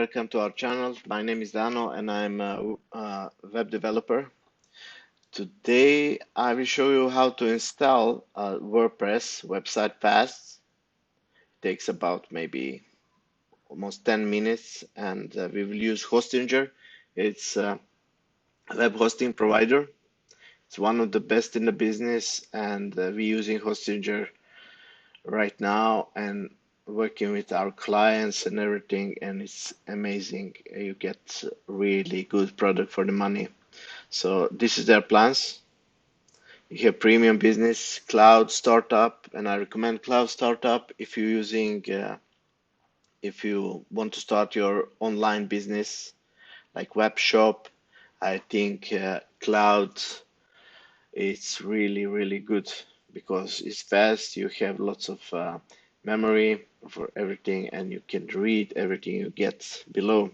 Welcome to our channel. My name is Dano and I'm a web developer. Today I will show you how to install a WordPress website fast. It takes about maybe almost 10 minutes and we will use Hostinger. It's a web hosting provider. It's one of the best in the business and we're using Hostinger right now and working with our clients and everything, and it's amazing. You get really good product for the money. So this is their plans. You have premium business, cloud startup, and I recommend cloud startup if you want to start your online business like web shop. I think cloud is really good because it's fast. You have lots of memory for everything, and you can read everything you get below.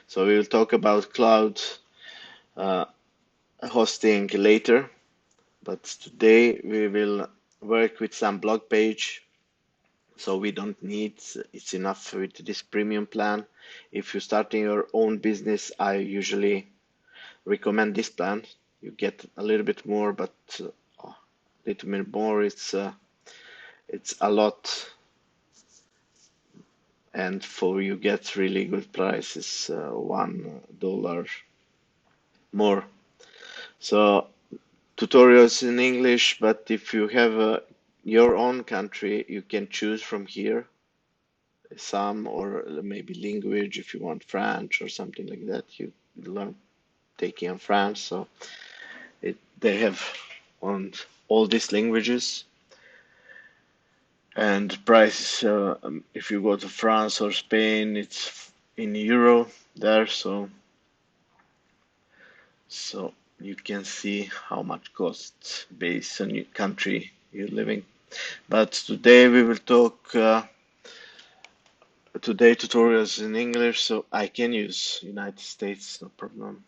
So we will talk about cloud uh, hosting later. But today we will work with some blog page, so we don't need, it's enough with this premium plan. If you're starting your own business, I usually recommend this plan. You get a little bit more, but a little bit more, it's a lot, and for you get really good prices, $1 more. So tutorials in English, but if you have your own country, you can choose from here some, or maybe language if you want French or something like that. You learn taking on France, so they have on all these languages. And prices, if you go to France or Spain, it's in euro there, so you can see how much costs based on your country you're living. But today we will talk today tutorials in English, so I can use United States, no problem.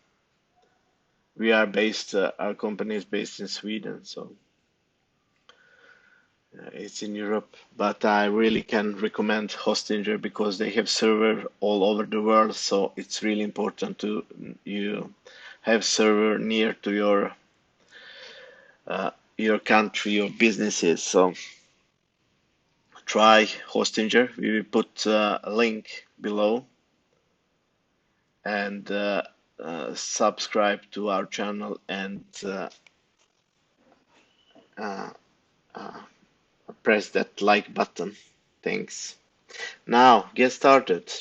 We are based, our company is based in Sweden, so it's in Europe. But I really can recommend Hostinger because they have server all over the world, so it's really important to you have server near to your country, your businesses. So try Hostinger. We will put a link below, and subscribe to our channel and uh, uh, press that like button. Thanks. Now get started.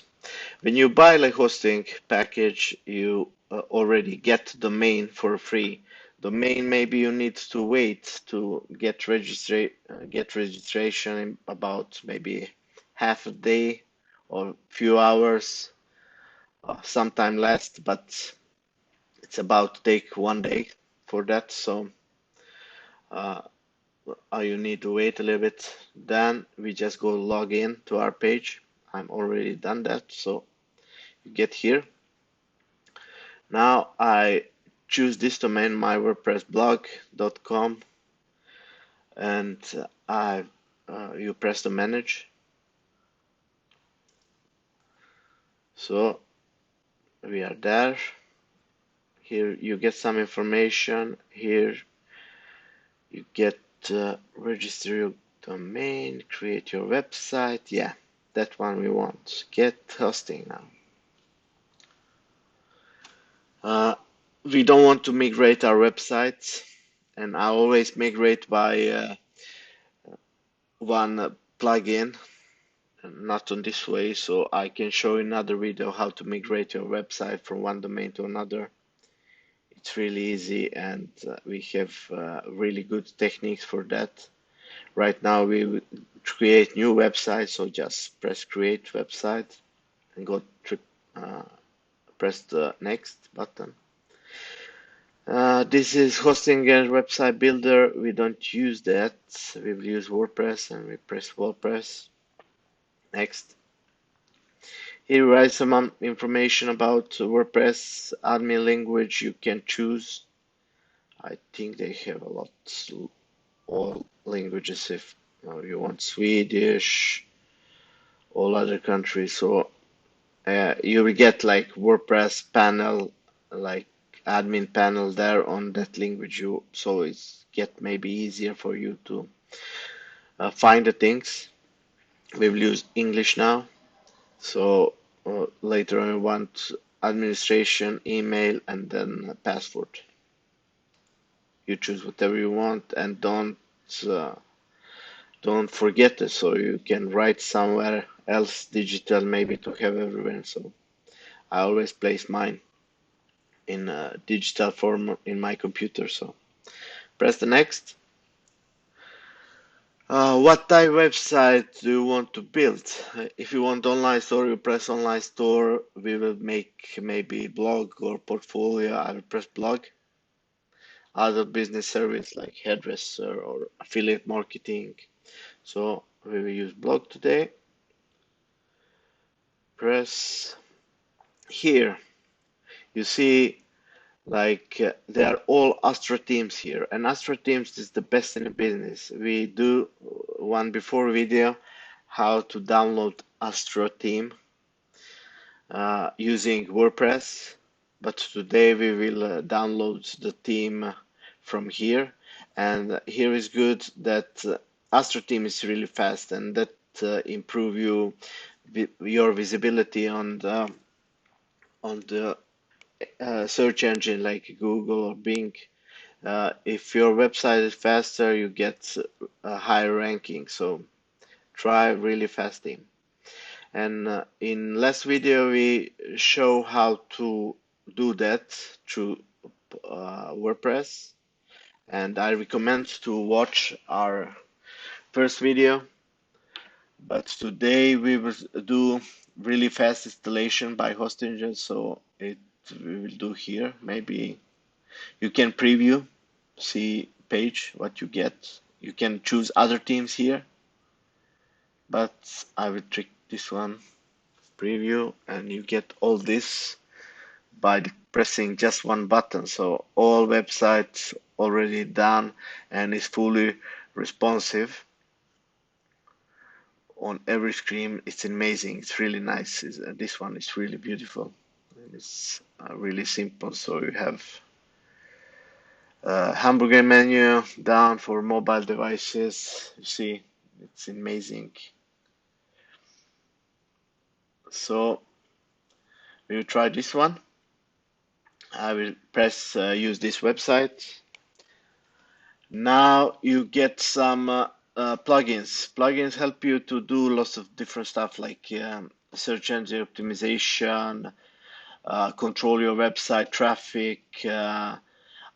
When you buy a hosting package, you already get domain for free. Domain, maybe you need to wait to get registration in about maybe half a day or few hours, sometime less, but it's about to take 1 day for that. So uh, you need to wait a little bit. Then we just go log in to our page. I'm already done that, so you get here. Now I choose this domain, mywordpressblog.com, and you press the manage. So we are there. Here you get some information. Here you get register your domain, create your website. Yeah, that one we want. Get hosting now. We don't want to migrate our websites, and I always migrate by one plugin, not on this way. So I can show another video how to migrate your website from one domain to another. It's really easy, and we have really good techniques for that. Right now we create new website, so just press create website and go press the next button. This is hosting a website builder. We don't use that. We will use WordPress, and we press WordPress. Next. Here is some information about WordPress admin language you can choose. I think they have a lot, all languages. If you want Swedish, all other countries. So You will get like WordPress panel, like admin panel there on that link with you, so it's get maybe easier for you to find the things. We will use English now. So later on, you want administration, email, and then a password. You choose whatever you want, and uh, don't forget it. So you can write somewhere else digital, maybe to have everywhere. So I always place mine in a digital form in my computer. So press the next. What type website do you want to build? If you want online store, you press online store. We will make maybe blog or portfolio. I will press blog. Other business service like hairdresser or affiliate marketing. So we will use blog today. Press here. You see like they are all Astra teams here, and Astra teams is the best in the business. We do one before video how to download Astra theme using WordPress, but today we will download the theme from here. And here is good that Astra theme is really fast, and that improve your visibility on the search engine like Google or Bing. If your website is faster, you get a higher ranking. So try really fast theme. And in last video, we show how to do that through WordPress. And I recommend to watch our first video. But today we will do really fast installation by host engine. So it we will do here. Maybe you can preview, see page what you get. You can choose other themes here, but I will trick this one preview, and you get all this by pressing just one button. So all websites already done and is fully responsive on every screen. It's amazing. It's really nice. This one is really beautiful. And it's really simple. So you have hamburger menu down for mobile devices. You see, it's amazing. So we will try this one. I will press use this website. Now you get some plugins. Plugins help you to do lots of different stuff like search engine optimization, control your website traffic,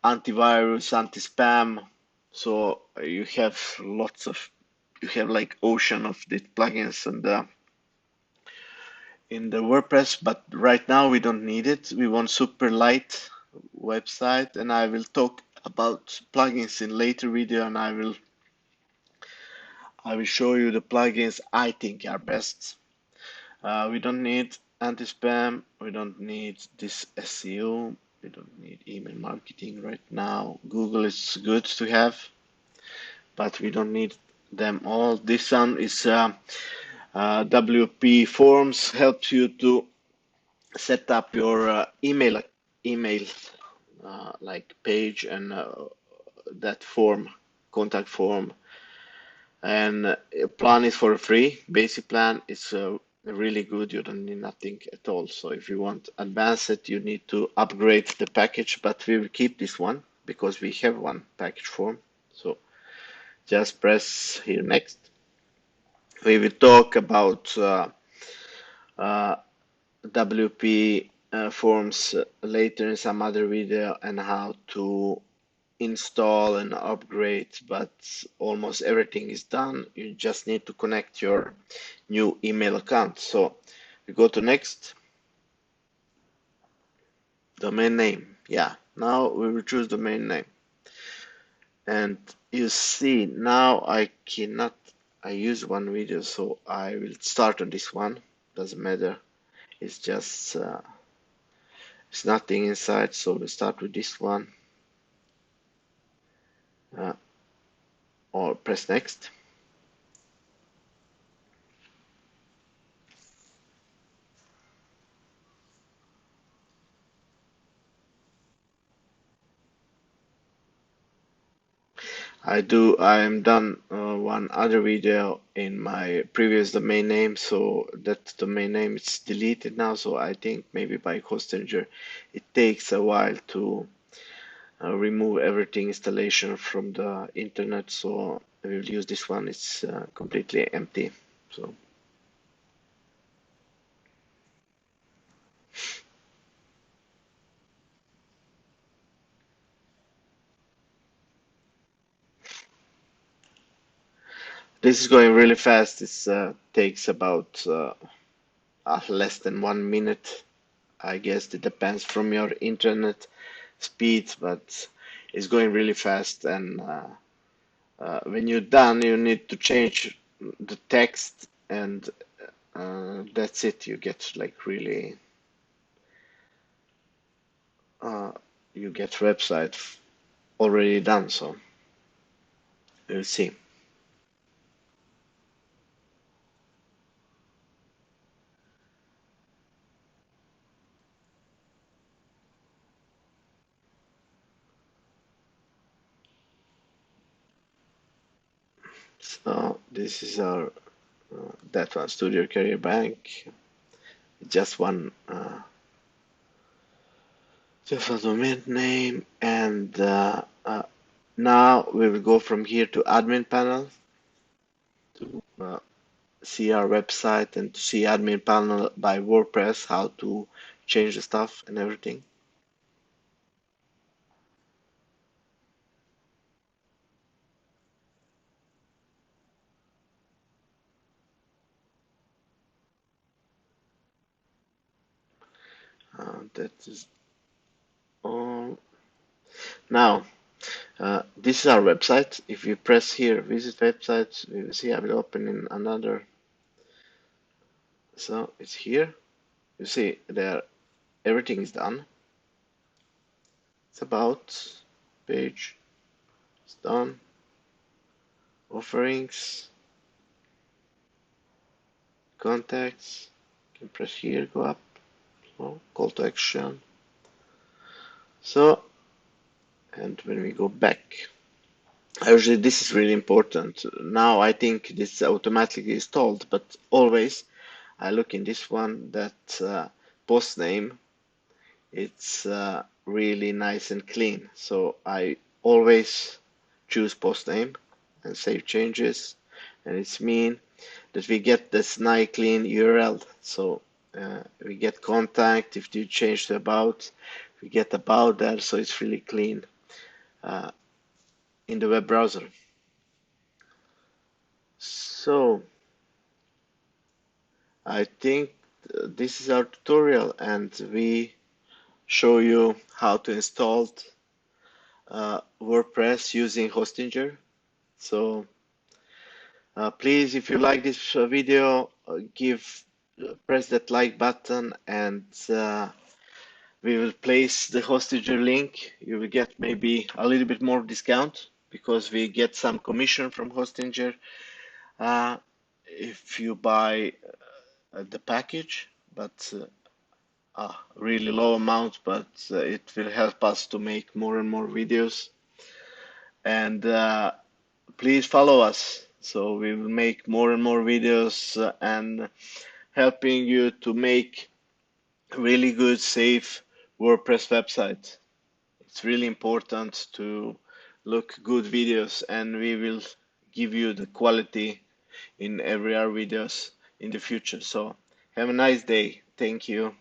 antivirus, anti-spam. So you have lots of, you have like ocean of these plugins and in the WordPress, but right now we don't need it. We want super light website, and I will talk about plugins in later video, and I will show you the plugins I think are best. We don't need anti-spam. We don't need this SEO. We don't need email marketing right now. Google is good to have, but we don't need them all. This one is WP Forms, helps you to set up your email like page and that form, contact form. And plan is for free. Basic plan is really good. You don't need nothing at all. So if you want advanced, you need to upgrade the package. But we will keep this one because we have one package form. So just press here next. We will talk about uh, WP forms later in some other video and how to install and upgrade, but almost everything is done. You just need to connect your new email account. So we go to next. Domain name. Yeah, now we will choose domain name. And you see now I cannot, I use one video, so I will start on this one. Doesn't matter. It's just it's nothing inside, so we start with this one. Uh, or press next. I'm done one other video in my previous domain name, so that domain name is deleted now. So I think maybe by Hostinger, it takes a while to remove everything installation from the internet. So I will use this one. It's completely empty. So this is going really fast. It takes about less than 1 minute. I guess it depends from your internet speed, but it's going really fast. And when you're done, you need to change the text, and that's it. You get like really, uh, you get website already done. So we'll see. So this is our that one, Studio Career Bank. Just one, just a domain name, and now we will go from here to admin panel to see our website and to see admin panel by WordPress, how to change the stuff and everything. That is all. Now, this is our website. If you press here, visit website, you will see I will open in another. So it's here. You see there, everything is done. It's about page. It's done. Offerings, contacts. You can press here, go up. So, call to action. So, and when we go back, usually this is really important. Now I think this is automatically installed, but always I look in this one that post name, it's really nice and clean. So I always choose post name and save changes, and it's mean that we get this nice clean URL. So we get contact. If you change to about, we get about there. So it's really clean uh, in the web browser. So I think this is our tutorial, and we show you how to install WordPress using Hostinger. So please, if you like this video, press that like button, and we will place the Hostinger link. You will get maybe a little bit more discount because we get some commission from Hostinger if you buy the package, but really low amount, but it will help us to make more and more videos. And please follow us. So we will make more and more videos and helping you to make really good, safe WordPress website. It's really important to look good videos, and we will give you the quality in every our videos in the future. So have a nice day. Thank you.